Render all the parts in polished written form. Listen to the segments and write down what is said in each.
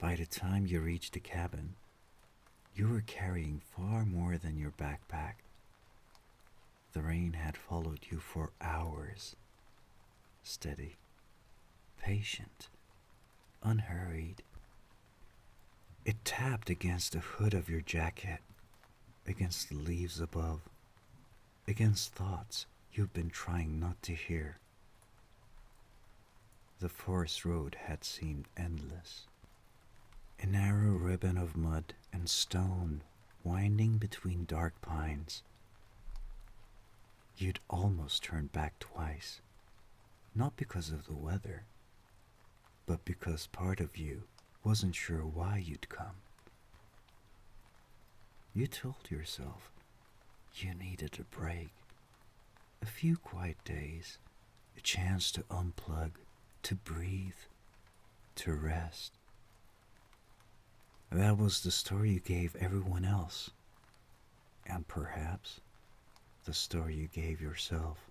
By the time you reached the cabin, you were carrying far more than your backpack. The rain had followed you for hours, steady, patient, unhurried. It tapped against the hood of your jacket, against the leaves above, against thoughts you've been trying not to hear. The forest road had seemed endless, a narrow ribbon of mud and stone winding between dark pines. You'd almost turned back twice, not because of the weather, but because part of you wasn't sure why you'd come. You told yourself you needed a break, a few quiet days, a chance to unplug, to breathe, to rest. That was the story you gave everyone else, and perhaps the story you gave yourself.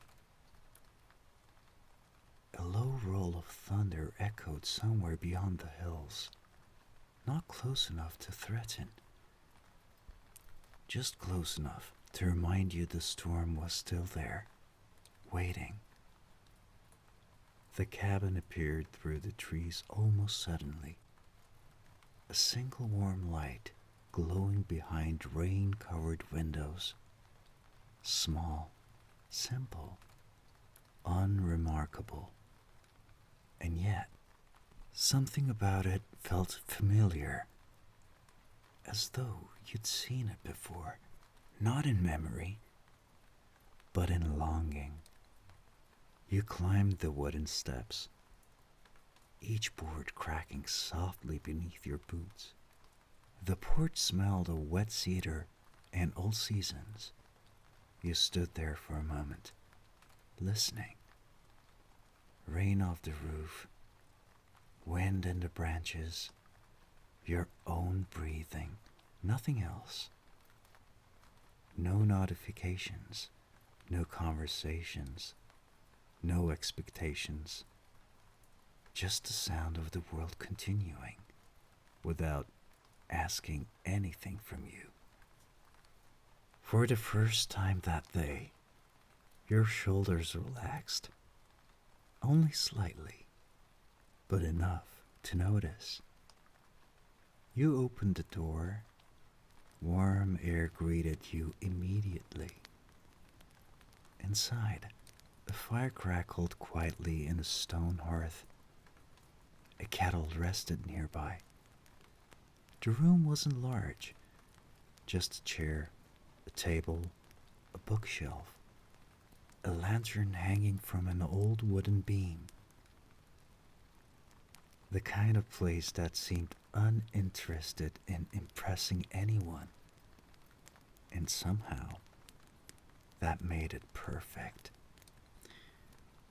A low roll of thunder echoed somewhere beyond the hills, not close enough to threaten, just close enough to remind you the storm was still there, waiting. The cabin appeared through the trees almost suddenly, a single warm light glowing behind rain-covered windows. Small, simple, unremarkable, and yet something about it felt familiar, as though you'd seen it before, not in memory, but in longing. You climbed the wooden steps, each board cracking softly beneath your boots. The porch smelled of wet cedar and old seasons. You stood there for a moment, listening. Rain off the roof, wind in the branches, your own breathing, nothing else. No notifications, no conversations, no expectations. Just the sound of the world continuing without asking anything from you. For the first time that day, your shoulders relaxed, only slightly, but enough to notice. You opened the door. Warm air greeted you immediately. Inside, a fire crackled quietly in a stone hearth. A kettle rested nearby. The room wasn't large, just a chair, a table, a bookshelf, a lantern hanging from an old wooden beam. The kind of place that seemed uninterested in impressing anyone. And somehow, that made it perfect.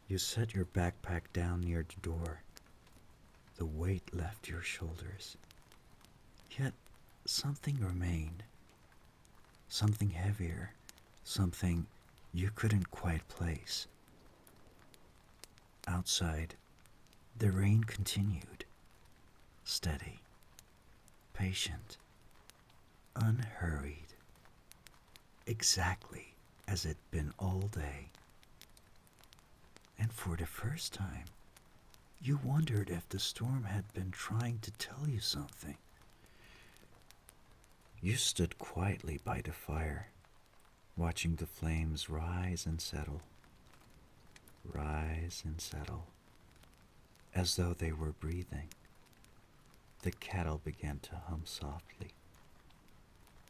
You set your backpack down near the door. The weight left your shoulders. Yet something remained. Something heavier. Something you couldn't quite place. Outside, the rain continued. Steady. Patient. Unhurried. Exactly as it'd been all day. And for the first time, you wondered if the storm had been trying to tell you something. You stood quietly by the fire, watching the flames rise and settle, as though they were breathing. The kettle began to hum softly,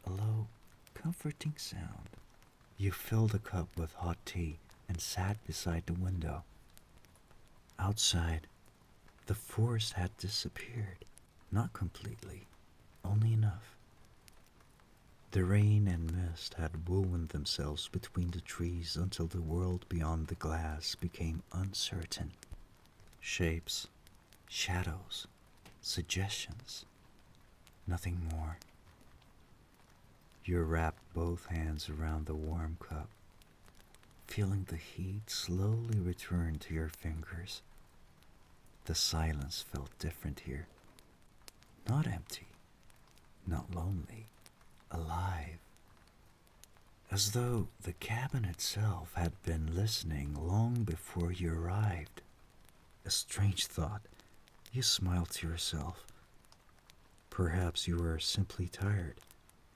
a low, comforting sound. You filled a cup with hot tea and sat beside the window. Outside, the forest had disappeared, not completely, only enough. The rain and mist had woven themselves between the trees until the world beyond the glass became uncertain. Shapes, shadows, suggestions, nothing more. You wrapped both hands around the warm cup, feeling the heat slowly return to your fingers. The silence felt different here, not empty, not lonely, alive, as though the cabin itself had been listening long before you arrived. A strange thought. You smiled to yourself. Perhaps you were simply tired.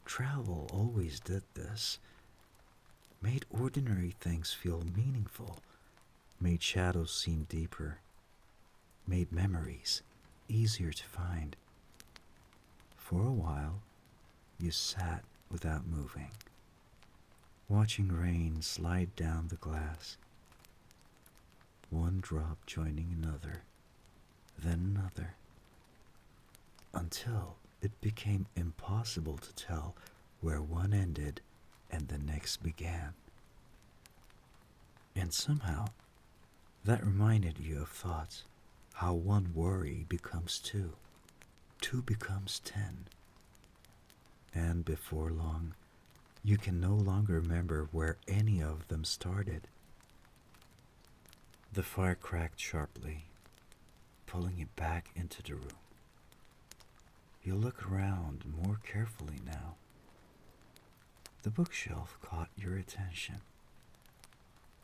Travel always did this. Made ordinary things feel meaningful. Made shadows seem deeper. Made memories easier to find. For a while, you sat without moving, watching rain slide down the glass, one drop joining another, then another, until it became impossible to tell where one ended and the next began. And somehow, that reminded you of thoughts, how one worry becomes two, two becomes 10, and before long, you can no longer remember where any of them started. The fire cracked sharply, pulling you back into the room. You look around more carefully now. The bookshelf caught your attention.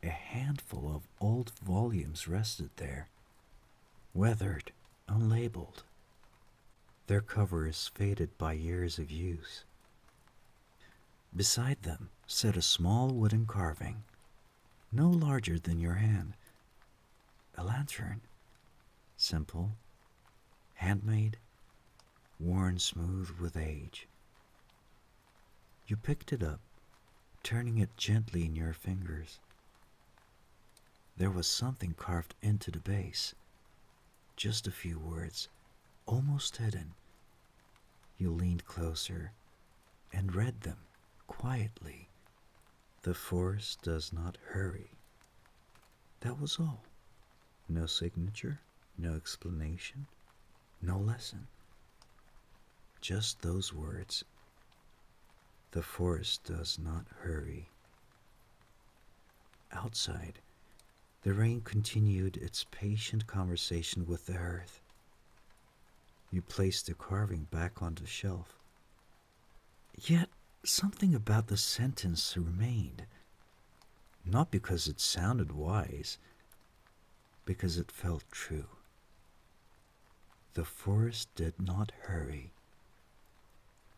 A handful of old volumes rested there, weathered, unlabeled, their covers faded by years of use. Beside them sat a small wooden carving, no larger than your hand. A lantern, simple, handmade, worn smooth with age. You picked it up, turning it gently in your fingers. There was something carved into the base, just a few words, almost hidden. You leaned closer and read them quietly. The forest does not hurry. That was all. No signature, no explanation, no lesson. Just those words. The forest does not hurry. Outside, the rain continued its patient conversation with the earth. You placed the carving back on the shelf. Yet, something about the sentence remained. Not because it sounded wise, because it felt true. The forest did not hurry.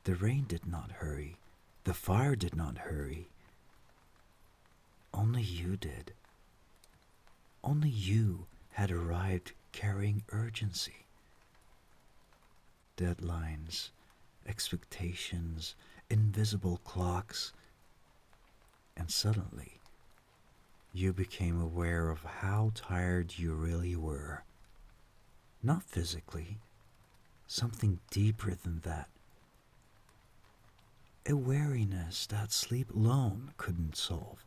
The rain did not hurry. The fire did not hurry. Only you did. Only you had arrived carrying urgency. Deadlines, expectations, invisible clocks, and suddenly you became aware of how tired you really were. Not physically, something deeper than that. A weariness that sleep alone couldn't solve.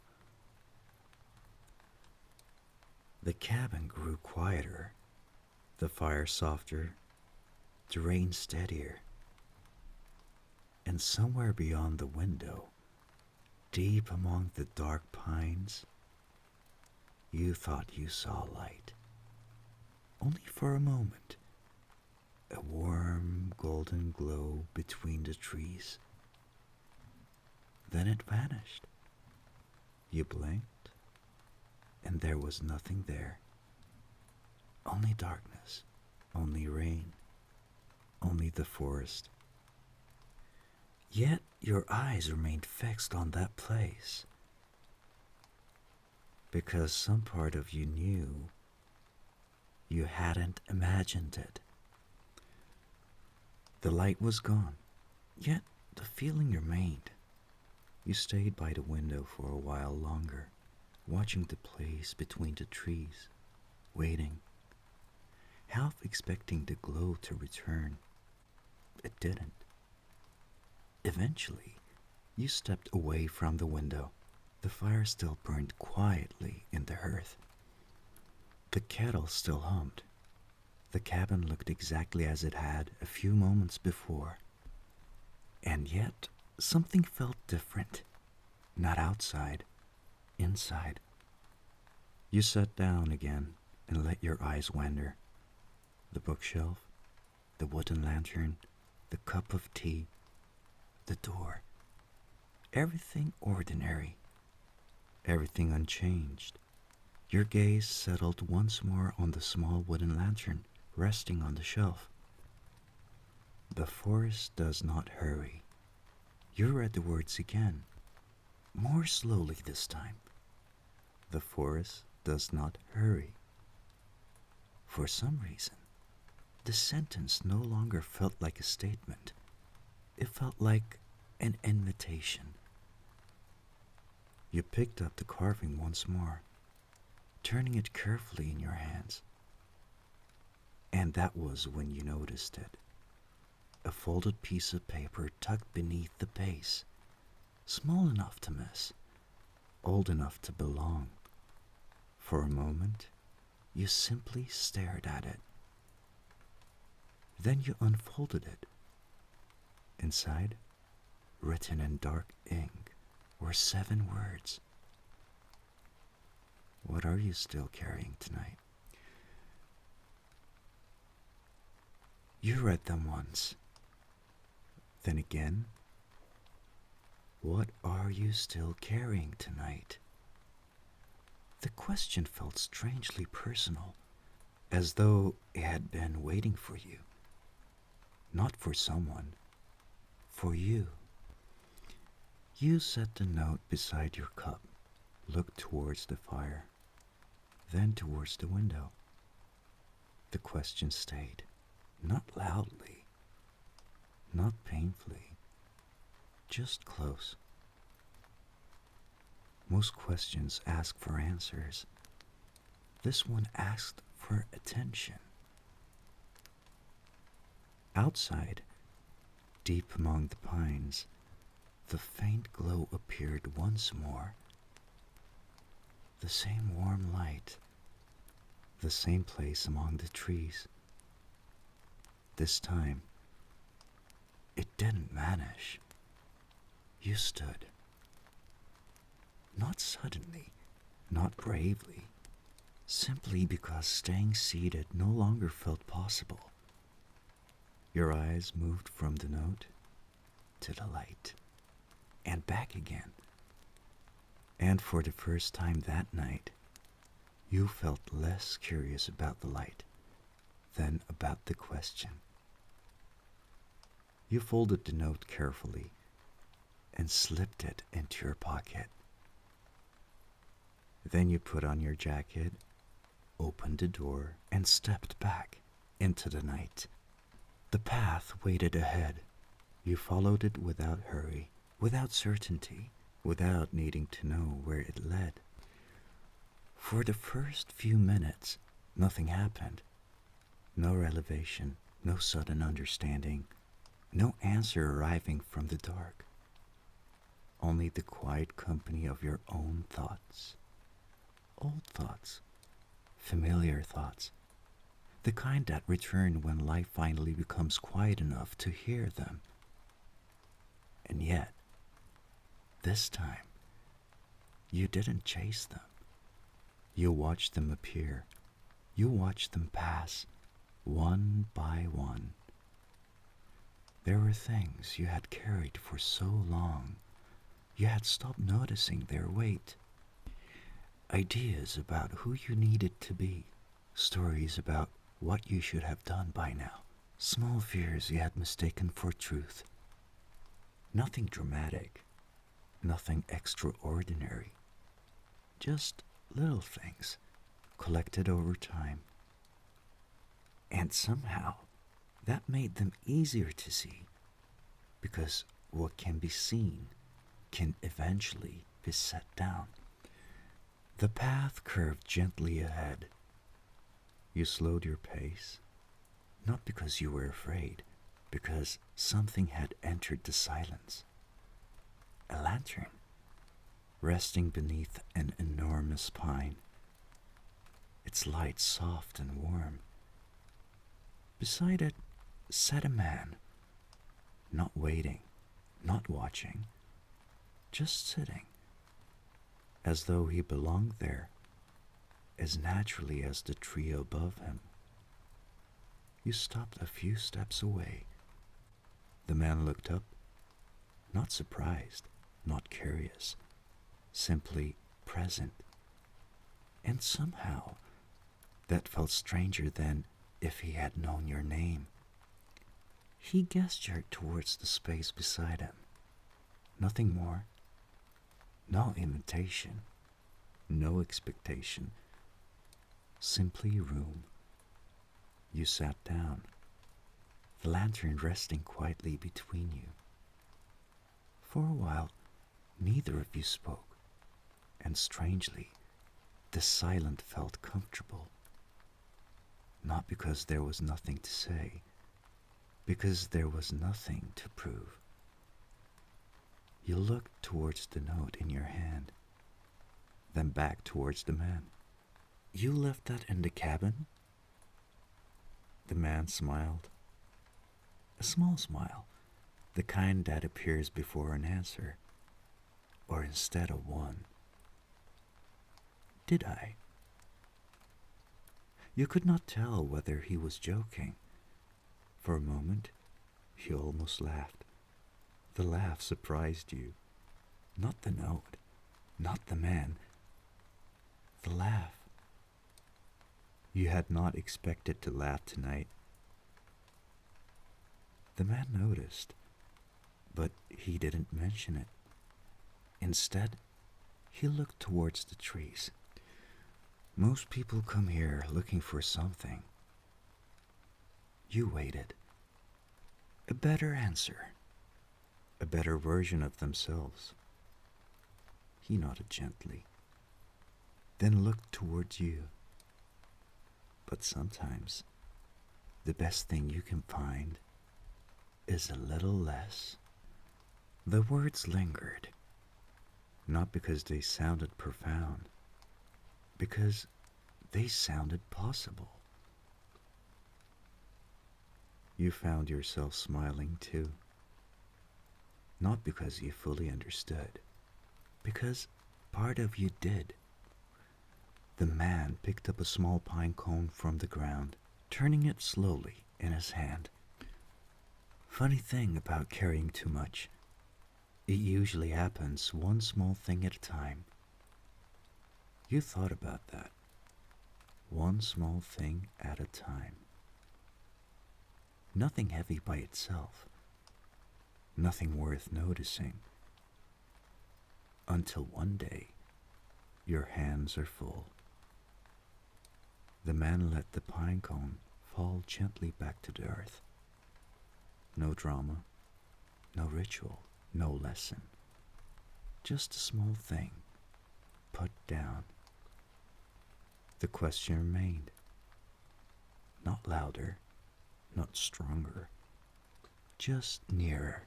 The cabin grew quieter, the fire softer, the rain steadier. And somewhere beyond the window, deep among the dark pines, you thought you saw light. Only for a moment, a warm golden glow between the trees. Then it vanished. You blinked, and there was nothing there. Only darkness, only rain, only the forest. Yet your eyes remained fixed on that place, because some part of you knew you hadn't imagined it. The light was gone, yet the feeling remained. You stayed by the window for a while longer, watching the place between the trees, waiting, half expecting the glow to return. It didn't. Eventually, you stepped away from the window. The fire still burned quietly in the hearth. The kettle still hummed. The cabin looked exactly as it had a few moments before. And yet, something felt different. Not outside, inside. You sat down again and let your eyes wander. The bookshelf, The wooden lantern, the cup of tea, the door. Everything ordinary, everything unchanged. Your gaze settled once more on the small wooden lantern resting on the shelf. The forest does not hurry. You read the words again, more slowly this time. The forest does not hurry. For some reason, the sentence no longer felt like a statement. It felt like an invitation. You picked up the carving once more, turning it carefully in your hands. And that was when you noticed it. A folded piece of paper tucked beneath the base, small enough to miss, old enough to belong. For a moment, you simply stared at it. Then you unfolded it. Inside, written in dark ink, were 7 words. What are you still carrying tonight? You read them once. Then again, what are you still carrying tonight? The question felt strangely personal, as though it had been waiting for you. Not for someone, for you. You set the note beside your cup, looked towards the fire, then towards the window. The question stayed, not loudly, not painfully, just close. Most questions ask for answers. This one asked for attention. Outside, deep among the pines, the faint glow appeared once more. The same warm light, the same place among the trees. This time, it didn't vanish. You stood. Not suddenly, not bravely, simply because staying seated no longer felt possible. Your eyes moved from the note to the light, and back again. And for the first time that night, you felt less curious about the light than about the question. You folded the note carefully and slipped it into your pocket. Then you put on your jacket, opened the door, and stepped back into the night. The path waited ahead. You followed it without hurry, without certainty, without needing to know where it led. For the first few minutes, nothing happened. No revelation, no sudden understanding, no answer arriving from the dark. Only the quiet company of your own thoughts. Old thoughts, familiar thoughts, the kind that return when life finally becomes quiet enough to hear them. And yet, this time, you didn't chase them. You watched them appear. You watched them pass, one by one. There were things you had carried for so long, you had stopped noticing their weight. Ideas about who you needed to be, stories about what you should have done by now, small fears you had mistaken for truth. Nothing dramatic, nothing extraordinary, just little things collected over time. And somehow, that made them easier to see, because what can be seen can eventually be set down. The path curved gently ahead. You slowed your pace, not because you were afraid, because something had entered the silence. A lantern, resting beneath an enormous pine, its light soft and warm. Beside it sat a man, not waiting, not watching, just sitting, as though he belonged there, as naturally as the tree above him. You stopped a few steps away. The man looked up, not surprised, not curious, simply present. And somehow, that felt stranger than if he had known your name. He gestured towards the space beside him. Nothing more. No invitation. No expectation. Simply room. You sat down, the lantern resting quietly between you. For a while, neither of you spoke, and strangely, the silence felt comfortable. Not because there was nothing to say, because there was nothing to prove. You looked towards the note in your hand, then back towards the man. You left that in the cabin? The man smiled. A small smile, the kind that appears before an answer, or instead of one. Did I? You could not tell whether he was joking. For a moment, he almost laughed. The laugh surprised you. Not the note, not the man. The laugh. You had not expected to laugh tonight. The man noticed, but he didn't mention it. Instead, he looked towards the trees. Most people come here looking for something. You waited. A better answer. A better version of themselves. He nodded gently, then looked towards you. But sometimes, the best thing you can find is a little less. The words lingered, not because they sounded profound, because they sounded possible. You found yourself smiling too, not because you fully understood, because part of you did. The man picked up a small pine cone from the ground, turning it slowly in his hand. Funny thing about carrying too much. It usually happens one small thing at a time. You thought about that. One small thing at a time. Nothing heavy by itself. Nothing worth noticing. Until one day, your hands are full. The man let the pine cone fall gently back to the earth. No drama, no ritual, no lesson. Just a small thing, put down. The question remained. Not louder, not stronger, just nearer.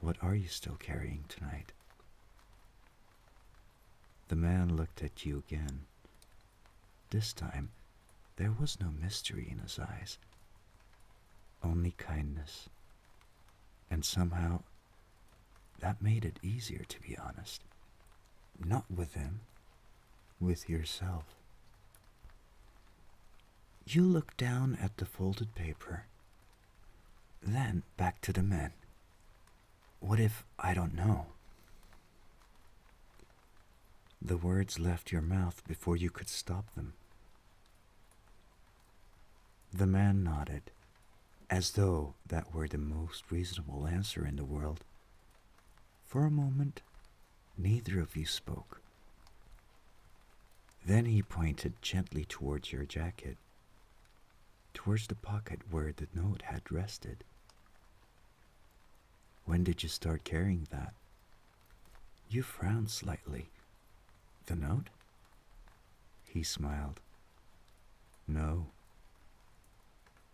What are you still carrying tonight? The man looked at you again. This time, there was no mystery in his eyes, only kindness. And somehow, that made it easier to be honest. Not with him, with yourself. You looked down at the folded paper, then back to the man. What if I don't know? The words left your mouth before you could stop them. The man nodded, as though that were the most reasonable answer in the world. For a moment, neither of you spoke. Then he pointed gently towards your jacket, towards the pocket where the note had rested. When did you start carrying that? You frowned slightly. The note? He smiled. No.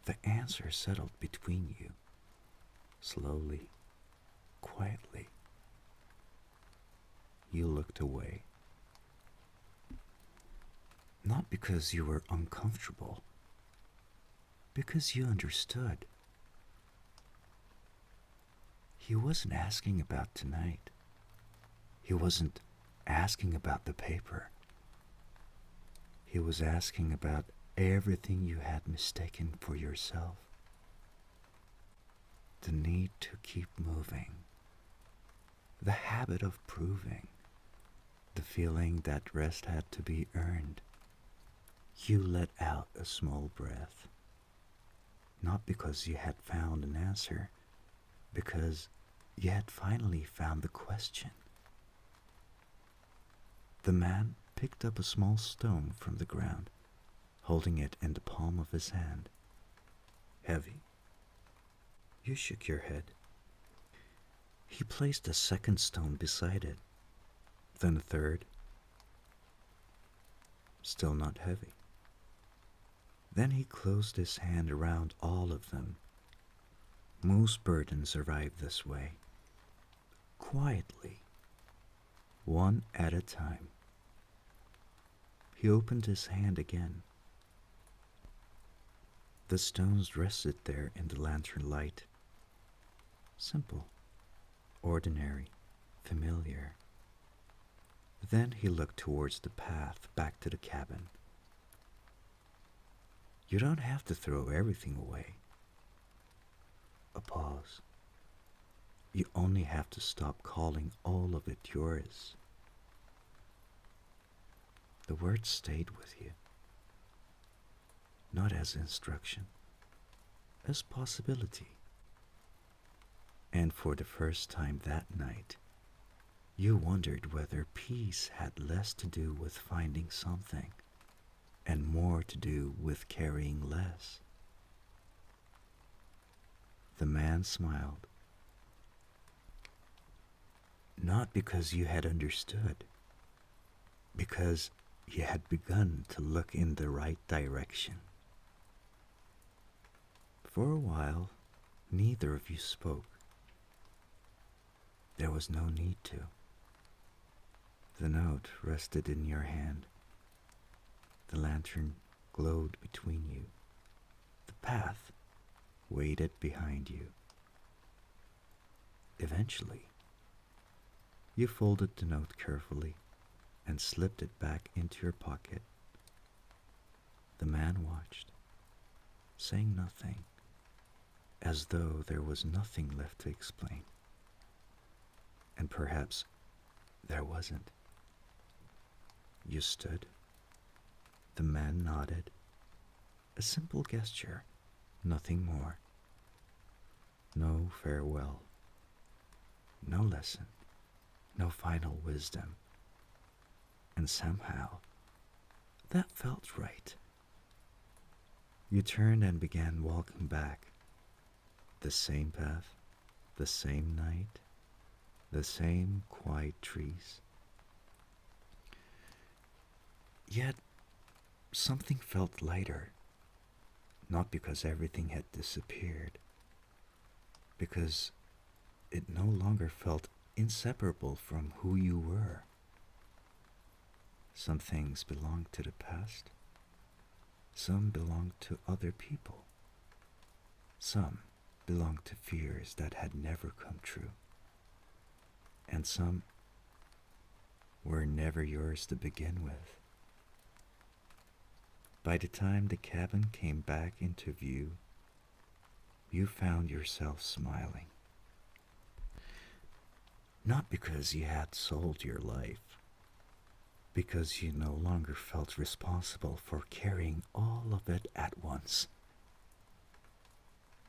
The answer settled between you, slowly, quietly. You looked away. Not because you were uncomfortable, because you understood. He wasn't asking about tonight. He wasn't asking about the paper. He was asking about everything you had mistaken for yourself. The need to keep moving, the habit of proving, the feeling that rest had to be earned. You let out a small breath, not because you had found an answer, because you had finally found the question. The man picked up a small stone from the ground, holding it in the palm of his hand. Heavy. You shook your head. He placed a second stone beside it, then a third. Still not heavy. Then he closed his hand around all of them. Most burdens arrive this way, quietly, one at a time. He opened his hand again. The stones rested there in the lantern light. Simple, ordinary, familiar. Then he looked towards the path back to the cabin. You don't have to throw everything away. A pause. You only have to stop calling all of it yours. The words stayed with you, not as instruction, as possibility. And for the first time that night, you wondered whether peace had less to do with finding something and more to do with carrying less. The man smiled. Not because you had understood, because you had begun to look in the right direction. For a while, neither of you spoke. There was no need to. The note rested in your hand. The lantern glowed between you. The path waited behind you. Eventually, you folded the note carefully and slipped it back into your pocket. The man watched, saying nothing, as though there was nothing left to explain. And perhaps there wasn't. You stood. The man nodded. A simple gesture, nothing more. No farewell. No lesson. No final wisdom. And somehow, that felt right. You turned and began walking back. The same path, the same night, the same quiet trees. Yet, something felt lighter, not because everything had disappeared, because it no longer felt inseparable from who you were. Some things belonged to the past, some belonged to other people, some belonged to fears that had never come true, and some were never yours to begin with. By the time the cabin came back into view, you found yourself smiling. Not because you had sold your life, because you no longer felt responsible for carrying all of it at once.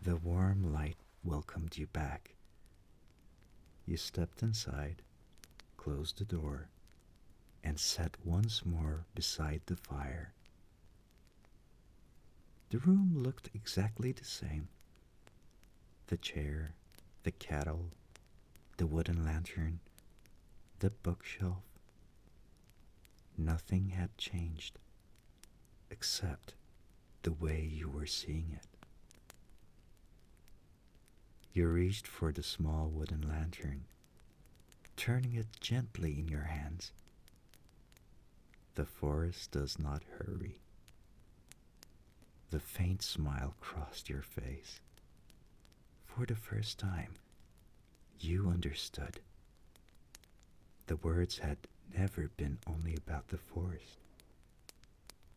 The warm light welcomed you back. You stepped inside, closed the door, and sat once more beside the fire. The room looked exactly the same. The chair, the kettle, the wooden lantern, the bookshelf. Nothing had changed, except the way you were seeing it. You reached for the small wooden lantern, turning it gently in your hands. The forest does not hurry. The faint smile crossed your face. For the first time, you understood. The words had never been only about the forest.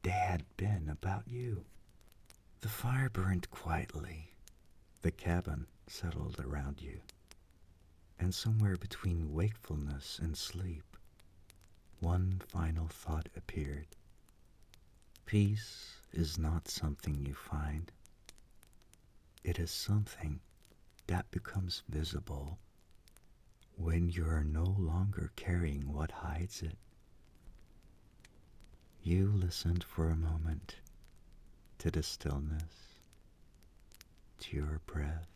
they had been about you. The fire burned quietly. The cabin settled around you. And somewhere between wakefulness and sleep, one final thought appeared. Peace is not something you find. It is something that becomes visible when you are no longer carrying what hides it. You listened for a moment to the stillness, to your breath,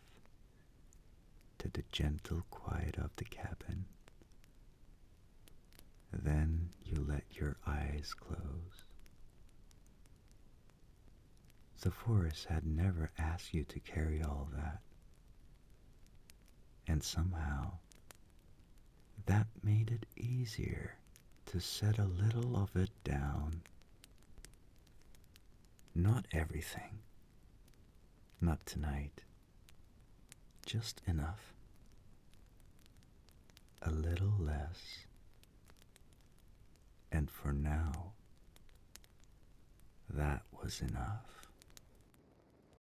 to the gentle quiet of the cabin. Then you let your eyes close. The forest had never asked you to carry all that. And somehow, that made it easier to set a little of it down. Not everything. Not tonight. Just enough. A little less. And for now, that was enough.